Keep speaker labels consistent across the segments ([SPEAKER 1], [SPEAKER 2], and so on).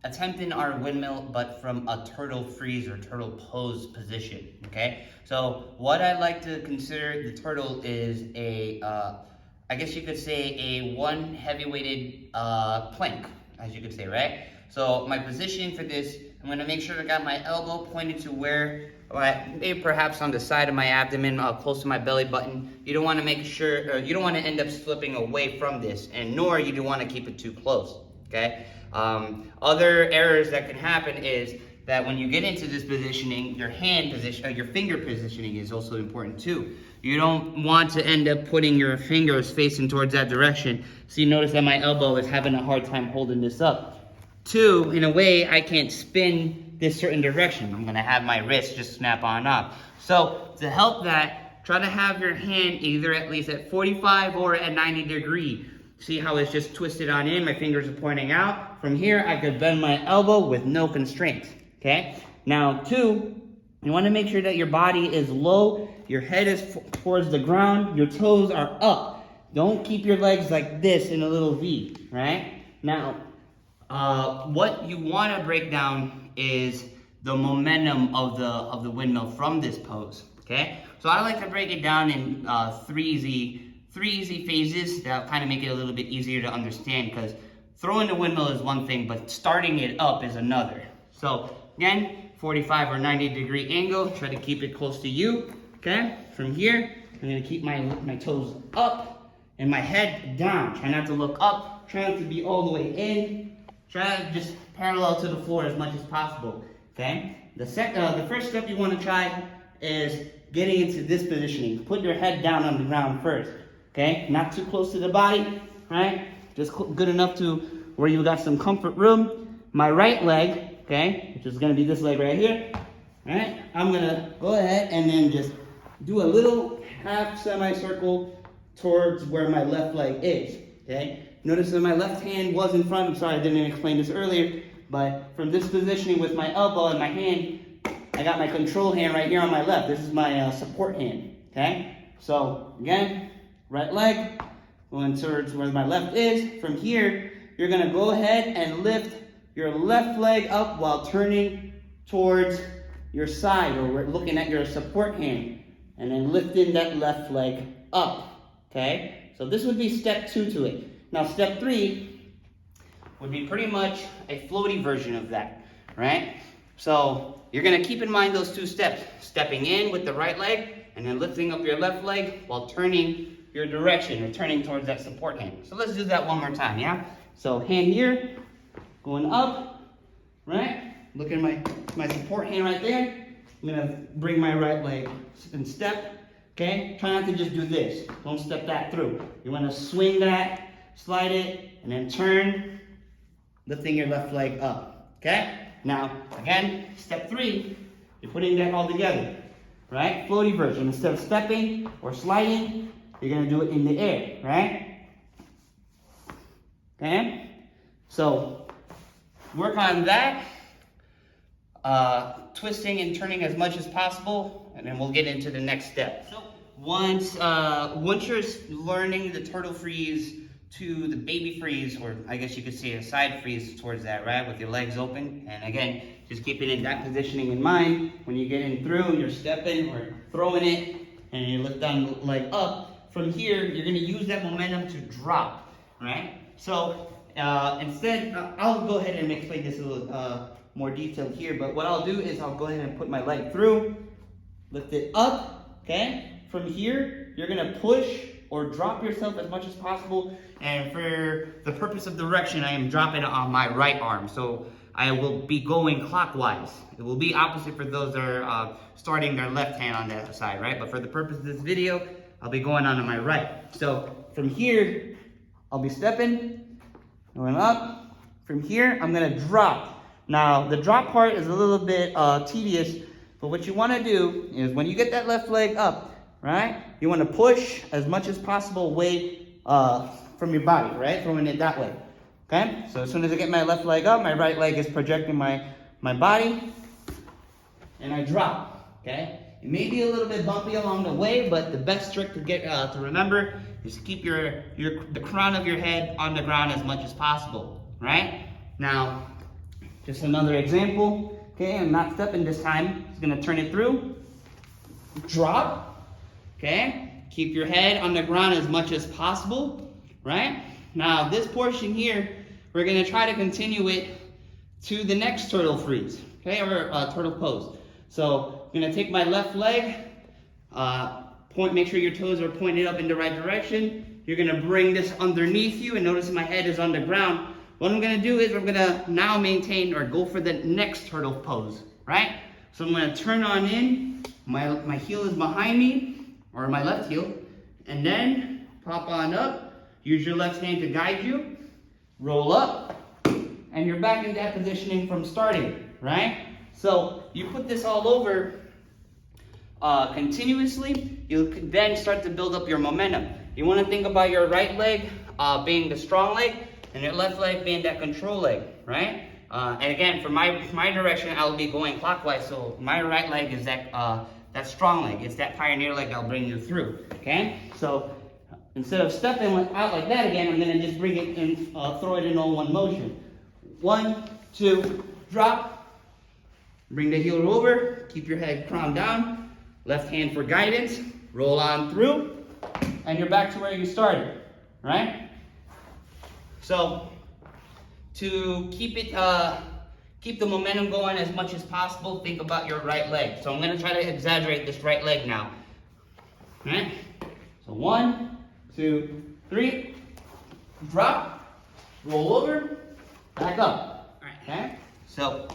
[SPEAKER 1] attempting our windmill, but from a turtle freeze or turtle pose position, okay? So what I like to consider the turtle is I guess you could say a one heavy weighted plank, as you could say, right? So my positioning for this, I'm gonna make sure I got my elbow pointed to where, maybe perhaps on the side of my abdomen, close to my belly button. You don't wanna make sure, you don't wanna end up slipping away from this, and nor you do wanna keep it too close, okay? Other errors that can happen is that when you get into this positioning, your hand position, your finger positioning is also important too. You don't want to end up putting your fingers facing towards that direction. So you notice that my elbow is having a hard time holding this up. Two, in a way, I can't spin this certain direction. I'm gonna have my wrist just snap on off. So to help that, try to have your hand either at least at 45 or at 90 degree. See how it's just twisted on in, my fingers are pointing out. From here, I could bend my elbow with no constraints, okay? Now, two, you wanna make sure that your body is low, your head is towards the ground, your toes are up. Don't keep your legs like this in a little V, right? Now, what you wanna break down is the momentum of the windmill from this pose, okay? So I like to break it down in three easy phases that kind of make it a little bit easier to understand, because throwing the windmill is one thing, but starting it up is another. So again, 45 or 90 degree angle, try to keep it close to you, okay? From here, I'm gonna keep my toes up and my head down. Try not to look up, try not to be all the way in. Try to just parallel to the floor as much as possible, okay? The first step you wanna try is getting into this positioning. Put your head down on the ground first. Okay, not too close to the body, right? Just good enough to where you got some comfort room. My right leg, okay, which is gonna be this leg right here, right? I'm gonna go ahead and then just do a little half semicircle towards where my left leg is, okay? Notice that my left hand was in front. I'm sorry, I didn't explain this earlier, but from this positioning with my elbow and my hand, I got my control hand right here on my left. This is my support hand, okay? So again, right leg, going towards where my left is. From here, you're gonna go ahead and lift your left leg up while turning towards your side, or we're looking at your support hand, and then lifting that left leg up, okay? So this would be step 2 to it. Now step 3 would be pretty much a floaty version of that, right? So you're gonna keep in mind those 2 steps, stepping in with the right leg, and then lifting up your left leg while turning your direction, or turning towards that support hand. So let's do that one more time, yeah? So hand here, going up, right? Look at my support hand right there. I'm gonna bring my right leg and step, okay? Try not to just do this. Don't step that through. You wanna swing that, slide it, and then turn, lifting your left leg up, okay? Now, again, step 3, you're putting that all together, right? Floaty version. Instead of stepping or sliding, you're gonna do it in the air, right? Okay? So, work on that. Twisting and turning as much as possible, and then we'll get into the next step. So, once you're learning the turtle freeze to the baby freeze, or I guess you could say a side freeze towards that, right? With your legs open. And again, just keep it in that positioning in mind. When you get in through, you're stepping or throwing it, and you lift down the leg up. From here, you're gonna use that momentum to drop, right? So instead, I'll go ahead and explain this a little more detailed here, but what I'll do is I'll go ahead and put my leg through, lift it up, okay? From here, you're gonna push or drop yourself as much as possible, and for the purpose of direction, I am dropping it on my right arm, so I will be going clockwise. It will be opposite for those that are starting their left hand on that side, right? But for the purpose of this video, I'll be going on to my right. So from here, I'll be stepping, going up. From here, I'm gonna drop. Now, the drop part is a little bit tedious, but what you wanna do is when you get that left leg up, right? You wanna push as much as possible away from your body, right? Throwing it that way, okay? So as soon as I get my left leg up, my right leg is projecting my body, and I drop, okay? It may be a little bit bumpy along the way, but the best trick to get to remember is to keep the crown of your head on the ground as much as possible, right? Now, Just another example. Okay, I'm not stepping this time. Just gonna turn it through. Drop. Okay, keep your head on the ground as much as possible, right? Now this portion here, we're gonna try to continue it to the next turtle freeze, okay, or turtle pose. So I'm gonna take my left leg, make sure your toes are pointed up in the right direction. You're gonna bring this underneath you, and notice my head is on the ground. What I'm gonna do is I'm gonna now maintain or go for the next turtle pose, right? So I'm gonna turn on in, my heel is behind me, or my left heel, and then pop on up, use your left hand to guide you, roll up, and you're back in that positioning from starting, right? So you put this all over continuously, you can then start to build up your momentum. You wanna think about your right leg being the strong leg, and your left leg being that control leg, right? And again, for my direction, I'll be going clockwise, so my right leg is that strong leg. It's that pioneer leg I'll bring you through, okay? So instead of stepping out like that again, I'm gonna just bring it and throw it in all one motion. 1, 2, drop. Bring the heel over, keep your head crown down. Left hand for guidance, roll on through, and you're back to where you started, right? So to keep the momentum going as much as possible, think about your right leg. So I'm gonna try to exaggerate this right leg now. All right? So 1, 2, 3, drop, roll over, back up. All right, okay? So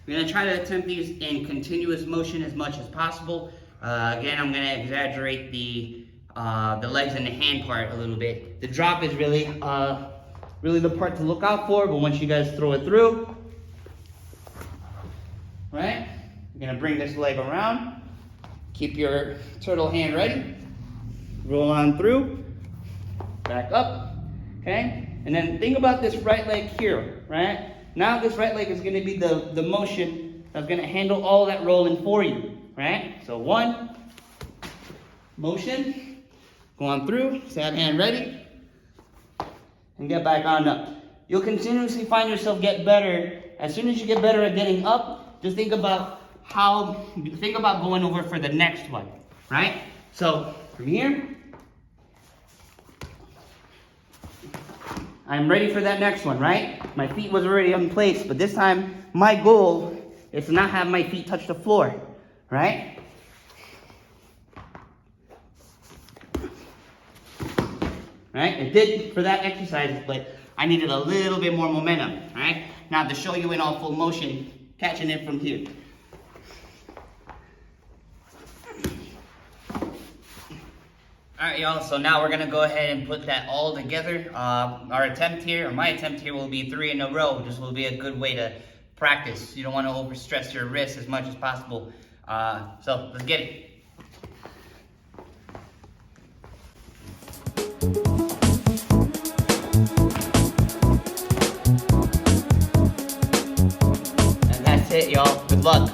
[SPEAKER 1] we're gonna try to attempt these in continuous motion as much as possible. Again, I'm gonna exaggerate the legs and the hand part a little bit. The drop is really the part to look out for, but once you guys throw it through, right? You're gonna bring this leg around, keep your turtle hand ready, roll on through, back up, okay? And then think about this right leg here, right? Now this right leg is gonna be the motion that's gonna handle all that rolling for you, right? So 1, motion, go on through, set hand ready, and get back on up. You'll continuously find yourself get better. As soon as you get better at getting up, just think about going over for the next one, right? So from here, I'm ready for that next one, right? My feet was already in place, but this time my goal is to not have my feet touch the floor, right? Right? It did for that exercise, but I needed a little bit more momentum, right? Now to show you in all full motion, catching it from here. All right, y'all, so now we're gonna go ahead and put that all together. Our attempt here, or my attempt here, will be 3 in a row. This will be a good way to practice. You don't wanna overstress your wrists as much as possible. So let's get it. And that's it, y'all. Good luck.